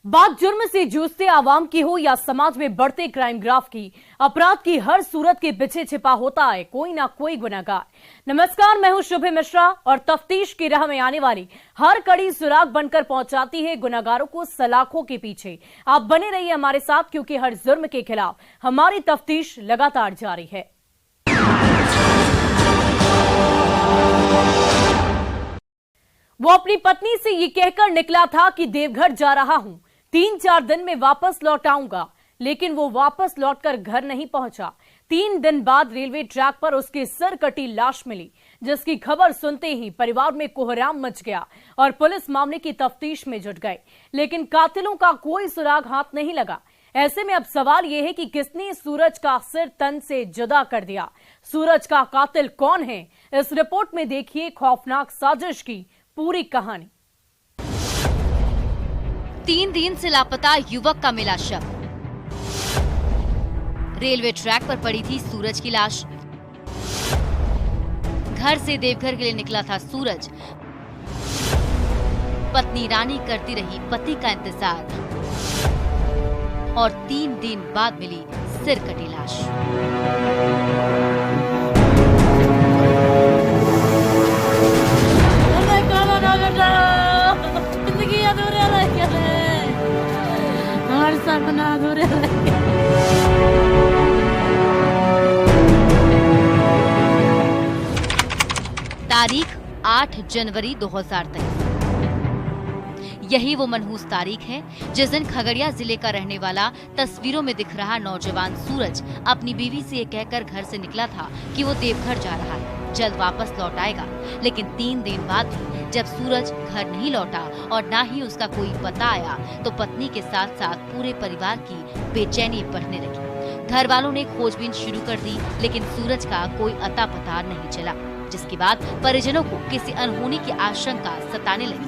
बात जुर्म से जूझते आवाम की हो या समाज में बढ़ते क्राइम ग्राफ की, अपराध की हर सूरत के पीछे छिपा होता है कोई ना कोई गुनहगार। नमस्कार, मैं हूं शुभ मिश्रा और तफ्तीश की राह में आने वाली हर कड़ी सुराग बनकर पहुंचाती है गुनहगारों को सलाखों के पीछे। आप बने रहिए हमारे साथ, क्योंकि हर जुर्म के खिलाफ हमारी तफ्तीश लगातार जारी है। वो अपनी पत्नी से ये कहकर निकला था कि देवघर जा रहा हूं, 3-4 दिन में वापस लौट आऊंगा, लेकिन वो वापस लौटकर घर नहीं पहुंचा। 3 दिन बाद रेलवे ट्रैक पर उसकी सिर कटी लाश मिली, जिसकी खबर सुनते ही परिवार में कोहराम मच गया और पुलिस मामले की तफ्तीश में जुट गई, लेकिन कातिलों का कोई सुराग हाथ नहीं लगा। ऐसे में अब सवाल यह है कि किसने सूरज का सिर तन से जुदा कर दिया। सूरज का कातिल कौन है? इस रिपोर्ट में देखिए खौफनाक साजिश की पूरी कहानी। 3 दिन से लापता युवक का मिला शव। रेलवे ट्रैक पर पड़ी थी सूरज की लाश। घर से देवघर के लिए निकला था सूरज। पत्नी रानी करती रही पति का इंतजार और 3 दिन बाद मिली सिर कटी लाश। तारीख 8 जनवरी 2023। यही वो मनहूस तारीख है जिस दिन खगड़िया जिले का रहने वाला तस्वीरों में दिख रहा नौजवान सूरज अपनी बीवी से ये कहकर घर से निकला था कि वो देवघर जा रहा है, जल्द वापस लौट आएगा। लेकिन 3 दिन बाद भी जब सूरज घर नहीं लौटा और ना ही उसका कोई पता आया, तो पत्नी के साथ साथ पूरे परिवार की बेचैनी बढ़ने लगी। घर वालों ने खोजबीन शुरू कर दी, लेकिन सूरज का कोई अता पता नहीं चला, जिसके बाद परिजनों को किसी अनहोनी की आशंका सताने लगी।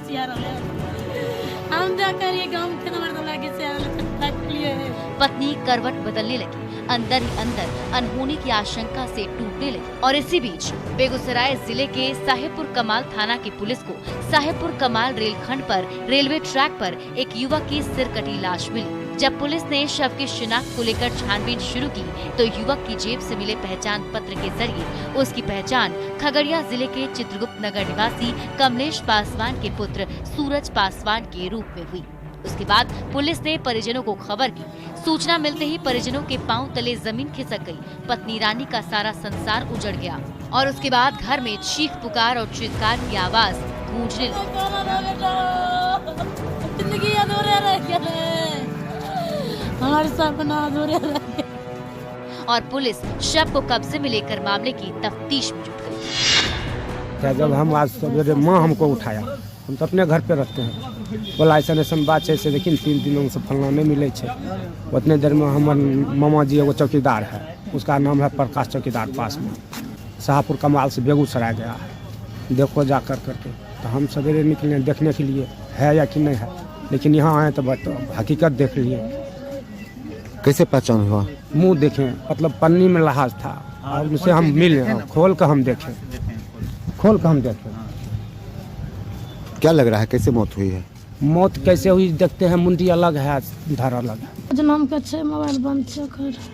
पत्नी करवट बदलने लगी, अंदर ही अंदर अनहोनी की आशंका से टूटने लगी। और इसी बीच बेगूसराय जिले के साहेबपुर कमाल थाना की पुलिस को साहेबपुर कमाल रेलखंड पर रेलवे ट्रैक पर एक युवक की सिर कटी लाश मिली। जब पुलिस ने शव की शिनाख्त को लेकर छानबीन शुरू की, तो युवक की जेब से मिले पहचान पत्र के जरिए उसकी पहचान खगड़िया जिले के चित्रगुप्त नगर निवासी कमलेश पासवान के पुत्र सूरज पासवान के रूप में हुई। उसके बाद पुलिस ने परिजनों को खबर की। सूचना मिलते ही परिजनों के पांव तले जमीन खिसक गई। पत्नी रानी का सारा संसार उजड़ गया और उसके बाद घर में चीख पुकार और चित्कार की आवाज गूंजने लगी और पुलिस शव को कब्जे में लेकर मामले की तफ्तीश में जुट गई। जब हम आज सवेरे माँ हमको उठाया, हम तो अपने घर पे रहते हैं, बोला ऐसा बात है, लेकिन 3 दिनों से फलना नहीं मिले छे। उतने देर में हमारे मामा जी एगो चौकीदार है, उसका नाम है प्रकाश चौकीदार पासवान, शाहपुर कमाल से बेगूसराय गया है, देखो जा करके। तो हम सवेरे निकले देखने के लिए है या कि नहीं है, लेकिन यहाँ आए तो हकीकत देख लिए। कैसे पहचान हुआ? मुंह देखे, मतलब पन्नी में लहाज था और उसे हम मिले, खोल कर हम देखे। क्या लग रहा है, कैसे मौत हुई है? मौत कैसे हुई देखते हैं, मुंडी अलग है, धर अलग है। नाम का छे, मोबाइल बंद छे।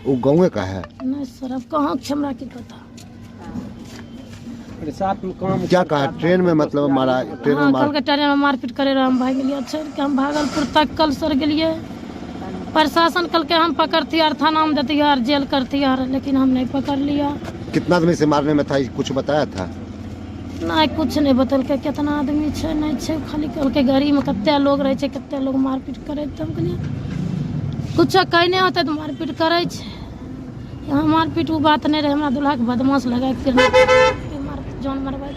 वो गाँव का है? नहीं सर, अब कहाँ हमरा की पता। साथ में काम क्या कहा? ट्रेन में मतलब मारा? ट्रेन में कल के ट्रेन में मारपीट करे रहे, हम भाग गए, छोड़ के हम भागलपुर तक कल सर गए। प्रशासन कल के हम पकड़ती यार, थाना में देती यार, जेल करती यार, लेकिन हम नहीं पकड़ लिया। कितना आदमी से मारने में था, कुछ बताया था? नहीं, कुछ नहीं बतल के कितना आदमी छे नहीं छे, खाली कल के गाड़ी में कत्ते लोग रहे छे, कत्ते लोग मारपीट करे। तब कुछ कहने होते तो मारपीट करे छे। यहाँ मारपीट वो बात नहीं रहे, हमारा दूल्हा के बदमाश लगा जान मरवा।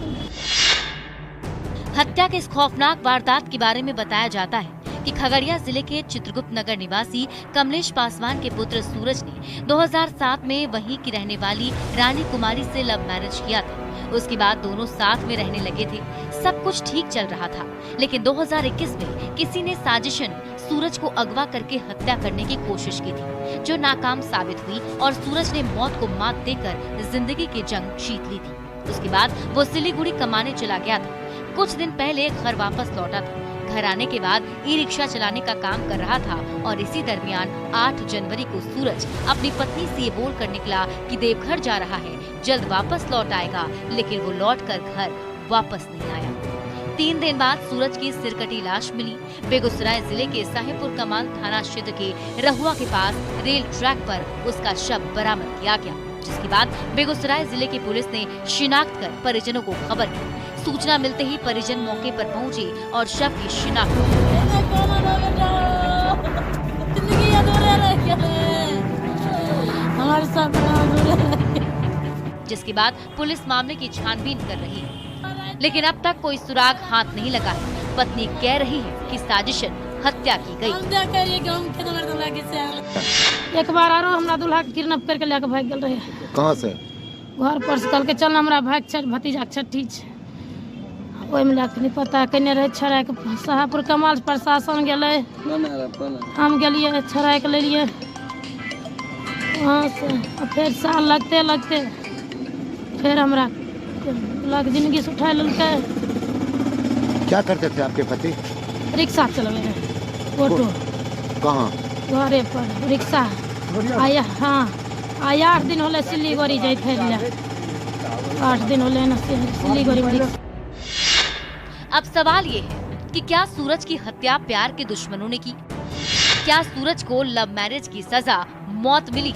हत्या के इस खौफनाक वारदात के बारे में बताया जाता है कि खगड़िया जिले के चित्रगुप्त नगर निवासी कमलेश पासवान के पुत्र सूरज ने 2007 में वहीं की रहने वाली रानी कुमारी से लव मैरिज किया था। उसके बाद दोनों साथ में रहने लगे थे, सब कुछ ठीक चल रहा था। लेकिन 2021 में किसी ने साजिशन सूरज को अगवा करके हत्या करने की कोशिश की थी, जो नाकाम साबित हुई और सूरज ने मौत को मात देकर जिंदगी की जंग जीत ली थी। उसके बाद वो सिलीगुड़ी कमाने चला गया था। कुछ दिन पहले घर वापस लौटा था। घर आने के बाद ई रिक्शा चलाने का काम कर रहा था और इसी दरमियान 8 जनवरी को सूरज अपनी पत्नी से ये बोल कर निकला कि देवघर जा रहा है, जल्द वापस लौट आएगा, लेकिन वो लौटकर घर वापस नहीं आया। 3 दिन बाद सूरज की सिरकटी लाश मिली। बेगूसराय जिले के साहेबपुर कमाल थाना क्षेत्र के रहुआ के पास रेल ट्रैक पर उसका शव बरामद किया गया, जिसके बाद बेगूसराय जिले की पुलिस ने शिनाख्त कर परिजनों को खबर दी। सूचना मिलते ही परिजन मौके पर पहुंचे और शव की शिनाख्त जिसके बाद पुलिस मामले की छानबीन कर रही है, लेकिन अब तक कोई सुराग हाथ नहीं लगा है। पत्नी कह रही है कि साजिशन हत्या की गई। एक बार आरो हमरा दूल्हा के किडनैप करके लेके भाग गेल रहे। कहाँ से? घर पर से कहलके चल हमरा भाग भतीजा के छठी छै, ओहि में लेके नहीं पता कने रहे छोड़ा के साहेबपुर कमाल प्रशासन गेले, हम गेलिए छोड़ा के लेलिए वहाँ से। फिर साल लगते लगते फिर हमरा जिंदगी से उठा लेलकै। क्या करते थे आपके पति? रिक्शा चलवे रहे, ऑटो। कहाँ? घरे पर रिक्शा आया। हाँ आया 8 दिन होले सिलीगुड़ी जाते 8 दिन होले ना सिलीगुड़ी। अब सवाल ये है कि क्या सूरज की हत्या प्यार के दुश्मनों ने की? क्या सूरज को लव मैरिज की सजा मौत मिली?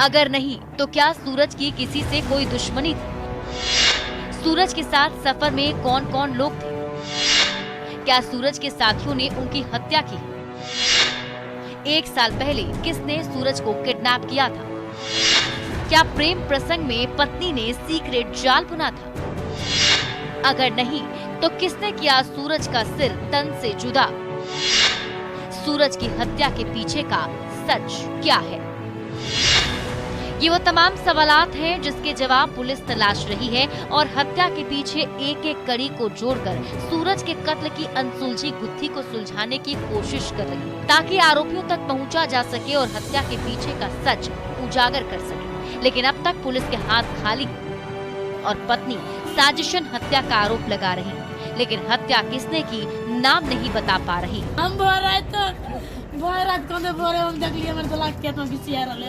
अगर नहीं तो क्या सूरज की किसी से कोई दुश्मनी थी? सूरज के साथ सफर में कौन कौन लोग थे? क्या सूरज के साथियों ने उनकी हत्या की? 1 साल पहले किसने सूरज को किडनैप किया था? क्या प्रेम प्रसंग में पत्नी ने सीक्रेट जाल बुना था? अगर नहीं तो किसने किया सूरज का सिर तन से जुदा? सूरज की हत्या के पीछे का सच क्या है? ये वो तमाम सवालात हैं जिसके जवाब पुलिस तलाश रही है और हत्या के पीछे एक एक कड़ी को जोड़कर सूरज के कत्ल की अनसुलझी गुत्थी को सुलझाने की कोशिश कर रही है, ताकि आरोपियों तक पहुंचा जा सके और हत्या के पीछे का सच उजागर कर सके। लेकिन अब तक पुलिस के हाथ खाली और पत्नी साजिशन हत्या का आरोप लगा रही है, लेकिन हत्या किसने की नाम नहीं बता पा रही। हम रात को हम देखलिए हमर दला के तो किसी आ रहले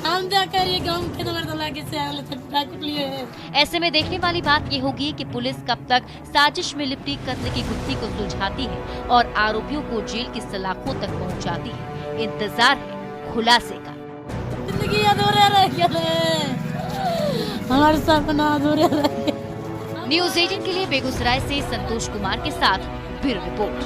हम देख करिए गांव के नंबर दला के से आले तक लिए। ऐसे में देखने वाली बात ये होगी कि पुलिस कब तक साजिश में लिपटी कत्ल की गुत्थी को सुलझाती है और आरोपियों को जेल की सलाखों तक पहुंचाती है। इंतजार है खुलासे का। जिंदगी अधूरे रह गए, हमारे सपना अधूरे रह गए। न्यूज़ 18 के लिए बेगूसराय से संतोष कुमार के साथ ब्यूरो रिपोर्ट।